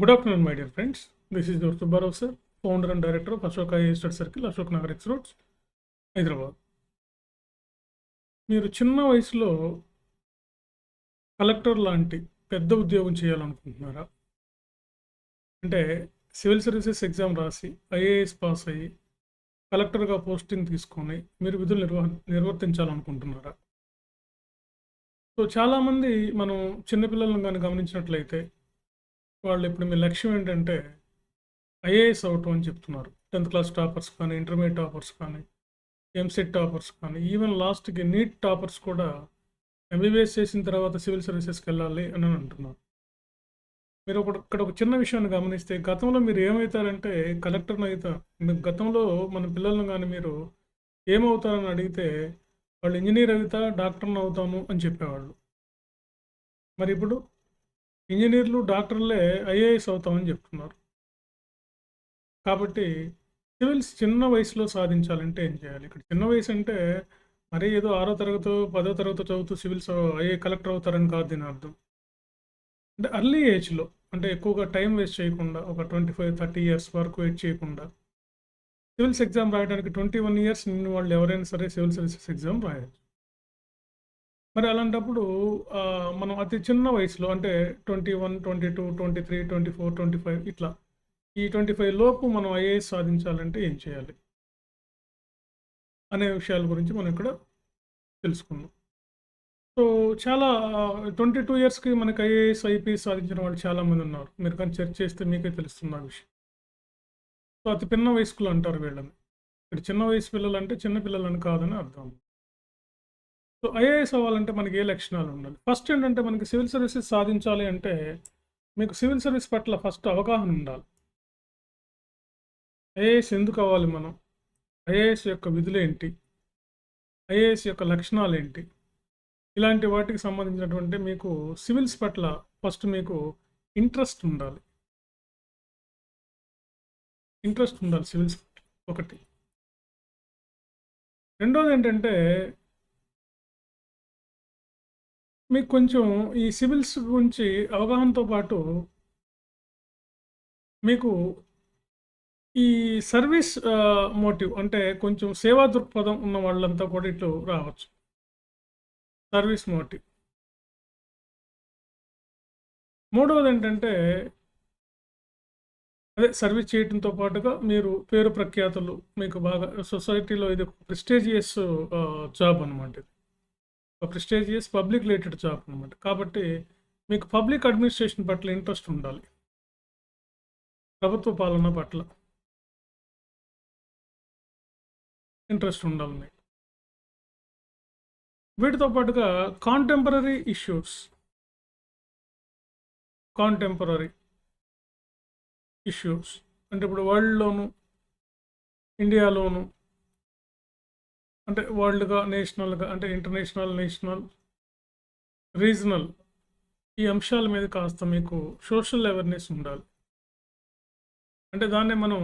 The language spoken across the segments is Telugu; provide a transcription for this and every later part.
Good afternoon, my dear friends. This is Dr. Subbarao sir, founder and director of Ashoka Study Circle, Ashok Nagar X Roads, Hyderabad. మీరు చిన్న వయసులో కలెక్టర్ లాంటి పెద్ద ఉద్యోగం చేయాలనుకుంటున్నారా? అంటే సివిల్ సర్వీసెస్ ఎగ్జామ్ రాసి ఐఏఎస్ పాస్ అయ్యి కలెక్టర్గా పోస్టింగ్ తీసుకొని మీరు విధులు నిర్వర్తించాలనుకుంటున్నారా? సో చాలామంది మనం చిన్నపిల్లలను కానీ గమనించినట్లయితే వాళ్ళు ఇప్పుడు మీ లక్ష్యం ఏంటంటే ఐఏఎస్ అవటం అని చెప్తున్నారు. 10th క్లాస్ టాపర్స్ కానీ, ఇంటర్మీడియట్ టాపర్స్ కానీ, ఎంసెట్ టాపర్స్ కానీ, ఈవెన్ లాస్ట్‌కి నీట్ టాపర్స్ కూడా ఎంబీబీఎస్ చేసిన తర్వాత సివిల్ సర్వీసెస్‌కి వెళ్ళాలి అని అంటున్నారు. మీరు ఇక్కడ ఒక చిన్న విషయాన్ని గమనిస్తే గతంలో మీరు ఏమవుతారంటే కలెక్టర్‌ని అవుతారు. మీకు గతంలో మన పిల్లల్ని కానీ మీరు ఏమవుతారని అడిగితే వాళ్ళు ఇంజినీర్ అవుతా, డాక్టర్‌ని అవుతాను అని చెప్పేవాళ్ళు. మరి ఇప్పుడు ఇంజినీర్లు, డాక్టర్లే ఐఏఎస్ అవుతామని చెప్తున్నారు. కాబట్టి సివిల్స్ చిన్న వయసులో సాధించాలంటే ఏం చేయాలి? ఇక్కడ చిన్న వయసు అంటే మరీ ఏదో 6వ తరగతో, 10వ తరగతో చదువుతూ సివిల్స్ కలెక్టర్ అవుతారని కాదు దీని అర్థం. అంటే ఎర్లీ ఏజ్‌లో అంటే ఎక్కువగా టైం వేస్ట్ చేయకుండా ఒక 25, 30 ఇయర్స్ వరకు వెయిట్ చేయకుండా సివిల్స్ ఎగ్జామ్ రాయడానికి 21 ఇయర్స్ నిన్న వాళ్ళు ఎవరైనా సరే సివిల్ సర్వీసెస్ ఎగ్జామ్ రాయొచ్చు. మరి అలాంటప్పుడు మనం అతి చిన్న వయసులో అంటే 21, 22, 23, 24, 25 ఇట్లా ఈ 25 లోపు మనం ఐఏఎస్ సాధించాలంటే ఏం చేయాలి? అనే విషయాల గురించి మనం ఇక్కడ తెలుసుకుందాం. సో, చాలా 22 ఇయర్స్‌కి మనకి ఐఏఎస్, ఐపీఎస్ సాధించిన వాళ్ళు చాలామంది ఉన్నారు. మీరు కానీ సెర్చ్ చేస్తే మీకే తెలుస్తుంది ఆ విషయం. సో, అతి పిన్న వయస్కులు అంటారు వీళ్ళని. ఇక్కడ చిన్న వయసు పిల్లలంటే చిన్న పిల్లలని కాదని అర్థం. సో, ఐఏఎస్ అవ్వాలంటే మనకి ఏ లక్షణాలు ఉండాలి? ఫస్ట్ ఏంటంటే మనకి సివిల్ సర్వీసెస్ సాధించాలి అంటే మీకు సివిల్ సర్వీస్ పట్ల ఫస్ట్ అవగాహన ఉండాలి. ఐఏఎస్ ఎందుకు అవ్వాలి మనం? ఐఏఎస్ యొక్క విధులేంటి? ఐఏఎస్ యొక్క లక్షణాలేంటి? ఇలాంటి వాటికి సంబంధించినటువంటి మీకు సివిల్స్ పట్ల ఫస్ట్ మీకు ఇంట్రెస్ట్ ఉండాలి. ఇంట్రెస్ట్ ఉండాలి సివిల్స్ పట్ల ఒకటి. రెండోదేంటంటే మీకు కొంచెం ఈ సివిల్స్ గురించి అవగాహనతో పాటు మీకు ఈ సర్వీస్ మోటివ్ అంటే కొంచెం సేవా దృక్పథం ఉన్న వాళ్ళంతా కూడా ఇటు రావచ్చు. Service motive. మూడవదేంటంటే అదే సర్వీస్ చేయడంతో పాటుగా మీరు పేరు ప్రఖ్యాతులు మీకు బాగా సొసైటీలో ఇది ఒక ప్రెస్టీజియస్ జాబ్ అనమాట ఇది. ఒక ప్రెస్టీజియస్ పబ్లిక్ రిలేటెడ్ జాబ్ అనమాట. కాబట్టి మీకు పబ్లిక్ అడ్మినిస్ట్రేషన్ పట్ల ఇంట్రెస్ట్ ఉండాలి. ప్రభుత్వ పాలన పట్ల ఇంట్రెస్ట్ ఉండాలి మీకు. వీటితో పాటుగా కాంటెంపరరీ ఇష్యూస్. కాంటెంపరరీ ఇష్యూస్ అంటే ఇప్పుడు వరల్డ్‌లోను, ఇండియాలోను అంటే వరల్డ్‌గా, నేషనల్‌గా అంటే ఇంటర్నేషనల్, నేషనల్, రీజనల్ ఈ అంశాల మీద కాస్త మీకు సోషల్ అవేర్‌నెస్ ఉండాలి. అంటే దాన్నే మనం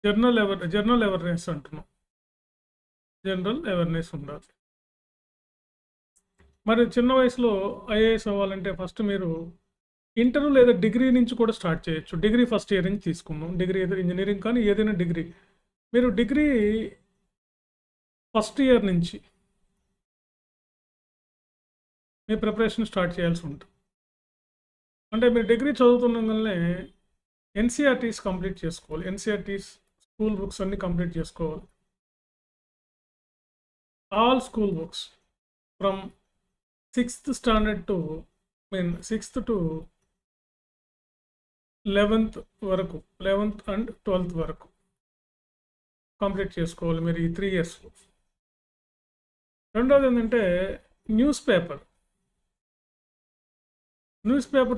జనరల్ అవేర్‌నెస్ అంటున్నాం. జనరల్ అవేర్‌నెస్ ఉండాలి. మరి చిన్న వయసులో ఐఏఎస్ అవ్వాలంటే ఫస్ట్ మీరు ఇంటర్ లేదా డిగ్రీ నుంచి కూడా స్టార్ట్ చేయొచ్చు. డిగ్రీ ఫస్ట్ ఇయర్ నుంచి తీసుకుందాం. డిగ్రీ ఏదో ఇంజినీరింగ్ కానీ ఏదైనా డిగ్రీ. మీరు డిగ్రీ ఫస్ట్ ఇయర్ నుంచి మీ ప్రిపరేషన్ స్టార్ట్ చేయాల్సి ఉంటుంది. అంటే మీరు డిగ్రీ చదువుతుండగానే ఎన్‌సీఈఆర్‌టీస్ కంప్లీట్ చేసుకోవాలి. ఎన్‌సీఈఆర్‌టీస్ స్కూల్ బుక్స్ అన్నీ కంప్లీట్ చేసుకోవాలి. All school books from 6th standard to 6th to 11th వరకు 11th అండ్ 12th వరకు కంప్లీట్ చేసుకోవాలి మీరు ఈ 3 ఇయర్స్‌లో. రెండోది ఏంటంటే న్యూస్ పేపర్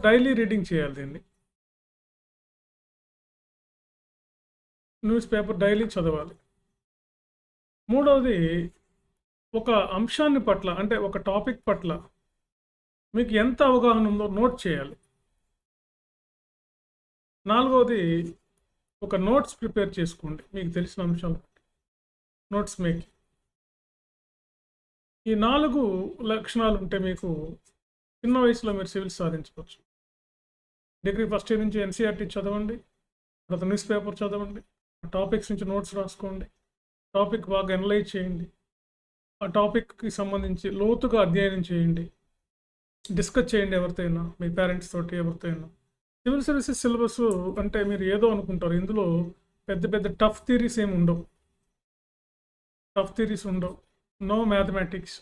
డైలీ రీడింగ్ చేయాలి దీన్ని. న్యూస్ పేపర్ డైలీ చదవాలి. మూడవది ఒక అంశాన్ని పట్ల అంటే ఒక టాపిక్ పట్ల మీకు ఎంత అవగాహన ఉందో నోట్ చేయాలి. నాలుగవది ఒక నోట్స్ ప్రిపేర్ చేసుకోండి మీకు తెలిసిన అంశాలు. Notes making. ఈ 4 లక్షణాలు ఉంటే మీకు చిన్న వయసులో మీరు సివిల్స్ సాధించవచ్చు. డిగ్రీ ఫస్ట్ ఇయర్ నుంచి ఎన్సీఆర్టీ చదవండి, తర్వాత న్యూస్ పేపర్ చదవండి, ఆ టాపిక్స్ నుంచి నోట్స్ రాసుకోండి, టాపిక్ బాగా అనలైజ్ చేయండి, ఆ టాపిక్కి సంబంధించి లోతుగా అధ్యయనం చేయండి, డిస్కస్ చేయండి ఎవరితోనైనా, మీ పేరెంట్స్ తోటి ఎవరితోనైనా. సివిల్ సర్వీసెస్ సిలబస్ అంటే మీరు ఏదో అనుకుంటారు, ఇందులో పెద్ద పెద్ద టఫ్ థియరీస్ ఏమి ఉండవు. No mathematics,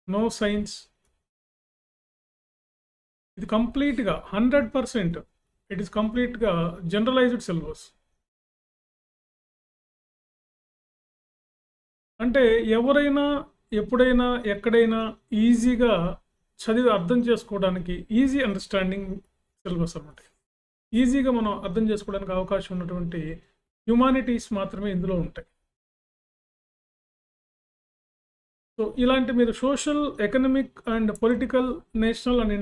no science. ఇది కంప్లీట్గా 100% ఇట్ ఈస్ కంప్లీట్గా జనరలైజ్డ్ సిలబస్. అంటే ఎవరైనా ఎప్పుడైనా ఎక్కడైనా ఈజీగా చదివి అర్థం చేసుకోవడానికి ఈజీ అండర్స్టాండింగ్ సిలబస్ అన్నమాట. ఈజీగా మనం అర్థం చేసుకోవడానికి అవకాశం ఉన్నటువంటి హ్యుమానిటీస్ మాత్రమే ఇందులో ఉంటాయి. సో ఇలాంటి మీరు social, economic and political, national and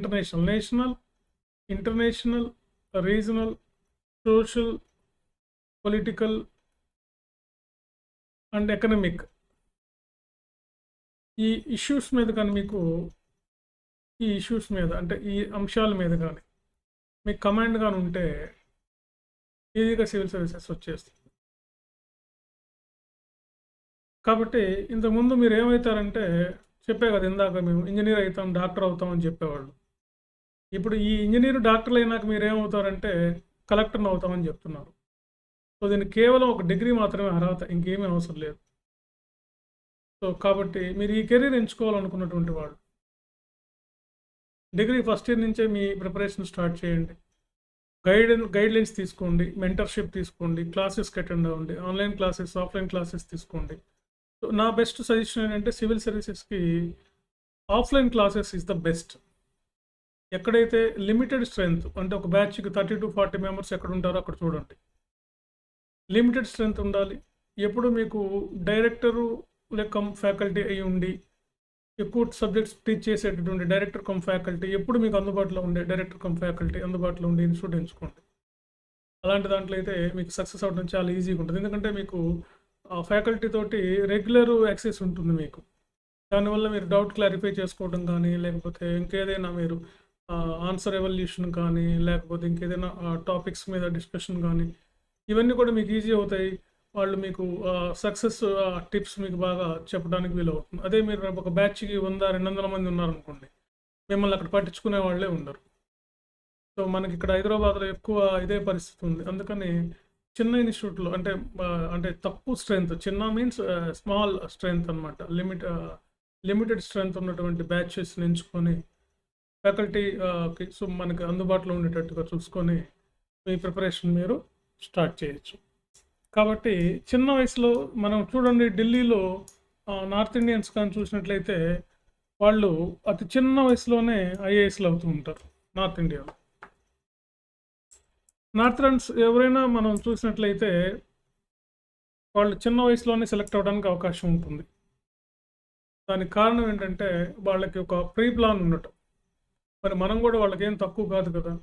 international, regional, social, political and economic ఈ ఇష్యూస్ మీద కానీ మీకు ఈ ఇష్యూస్ మీద అంటే ఈ అంశాల మీద కానీ మీకు కమాండ్ కానీ ఉంటే ఈజీగా సివిల్ సర్వీసెస్ వచ్చేస్తుంది. కాబట్టి ఇంతకుముందు మీరు ఏమవుతారంటే చెప్పే కదా ఇందాక మేము ఇంజనీర్ అవుతాం, డాక్టర్ అవుతాం అని చెప్పేవాళ్ళు. ఇప్పుడు ఈ ఇంజనీర్, డాక్టర్లు అయినాక మీరు ఏమవుతారంటే కలెక్టర్ని అవుతామని చెప్తున్నారు. సో దీనికి కేవలం ఒక డిగ్రీ మాత్రమే అర్హత, ఇంకేమీ అవసరం లేదు. సో కాబట్టి మీరు ఈ కెరీర్ ఎంచుకోవాలనుకున్నటువంటి వాళ్ళు డిగ్రీ ఫస్ట్ ఇయర్ నుంచే మీ ప్రిపరేషన్ స్టార్ట్ చేయండి. గైడ్లైన్స్ తీసుకోండి, మెంటర్షిప్ తీసుకోండి, క్లాసెస్కి అటెండ్ అవ్వండి, ఆన్లైన్ క్లాసెస్, ఆఫ్లైన్ క్లాసెస్ తీసుకోండి. సో నా బెస్ట్ సజెషన్ ఏంటంటే సివిల్ సర్వీసెస్కి offline classes is the best. ఎక్కడైతే లిమిటెడ్ స్ట్రెంత్ అంటే ఒక బ్యాచ్కి 30 to 40 మెంబర్స్ ఎక్కడ ఉంటారో అక్కడ చూడండి. లిమిటెడ్ స్ట్రెంత్ ఉండాలి. ఎప్పుడు మీకు డైరెక్టరు లేక ఫ్యాకల్టీ అయి ఉండి ఎక్కువ సబ్జెక్ట్స్ టీచ్ చేసేటటువంటి డైరెక్టర్ కమ్ ఫ్యాకల్టీ ఎప్పుడు మీకు అందుబాటులో ఉండే డైరెక్టర్ కమ్ ఫ్యాకల్టీ అందుబాటులో ఉండే ఇన్స్టిట్యూట్ ఎంచుకోండి. అలాంటి దాంట్లో అయితే మీకు సక్సెస్ అవ్వడం చాలా ఈజీగా ఉంటుంది. ఎందుకంటే మీకు ఫ్యాకల్టీ తోటి రెగ్యులర్ యాక్సెస్ ఉంటుంది మీకు. దానివల్ల మీరు డౌట్ క్లారిఫై చేసుకోవడం కానీ, లేకపోతే ఇంకేదైనా మీరు ఆన్సర్ ఎవల్యూషన్ కానీ, లేకపోతే ఇంకేదైనా టాపిక్స్ మీద డిస్కషన్ కానీ, ఇవన్నీ కూడా మీకు ఈజీ అవుతాయి. వాళ్ళు మీకు సక్సెస్ టిప్స్ మీకు బాగా చెప్పడానికి వీలవుతుంది. అదే మీరు ఒక బ్యాచ్కి 100-200 మంది ఉన్నారనుకోండి, మిమ్మల్ని అక్కడ పట్టించుకునే వాళ్ళే ఉండరు. సో మనకి ఇక్కడ హైదరాబాద్లో ఎక్కువ ఇదే పరిస్థితి ఉంది. అందుకని చిన్న ఇన్స్టిట్యూట్లో అంటే తక్కువ స్ట్రెంత్, చిన్న మీన్స్ స్మాల్ స్ట్రెంత్ అనమాట, లిమిటెడ్ స్ట్రెంత్ ఉన్నటువంటి బ్యాచెస్ని ఎంచుకొని ఫ్యాకల్టీకి సో మనకి అందుబాటులో ఉండేటట్టుగా చూసుకొని మీ ప్రిపరేషన్ మీరు స్టార్ట్ చేయొచ్చు. కాబట్టి చిన్న వయసులో మనం చూడండి, ఢిల్లీలో నార్త్ ఇండియన్స్ కానీ చూసినట్లయితే వాళ్ళు అతి చిన్న వయసులోనే ఐఏఎస్లు అవుతూ ఉంటారు. నార్త్ ఇండియాలో నార్థరన్స్ ఎవరైనా మనం చూసినట్లయితే వాళ్ళు చిన్న వయసులోనే సెలెక్ట్ అవ్వడానికి అవకాశం ఉంటుంది. దానికి కారణం ఏంటంటే వాళ్ళకి ఒక ప్రీ ప్లాన్ ఉండటం. మరి మనం కూడా వాళ్ళకేం తక్కువ కాదు కదా.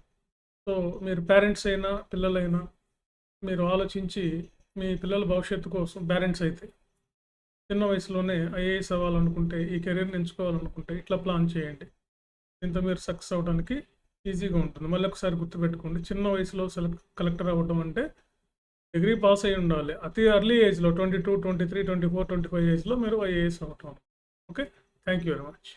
సో మీరు పేరెంట్స్ అయినా పిల్లలైనా మీరు ఆలోచించి మీ పిల్లల భవిష్యత్తు కోసం పేరెంట్స్ అయితే చిన్న వయసులోనే ఐఏఎస్ అవ్వాలనుకుంటే, ఈ కెరీర్ని ఎంచుకోవాలనుకుంటే ఇట్లా ప్లాన్ చేయండి. దీంతో మీరు సక్సెస్ అవ్వడానికి ఈజీగా ఉంటుంది. మళ్ళీ ఒకసారి గుర్తుపెట్టుకోండి, చిన్న వయసులో కలెక్టర్ అవ్వడం అంటే డిగ్రీ పాస్ అయి ఉండాలి. అతి ఎర్లీ ఏజ్లో 22, 23, 24, 25 ఏజ్లో మీరు ఐఏఎస్ అవ్వటం. Okay, thank you very much.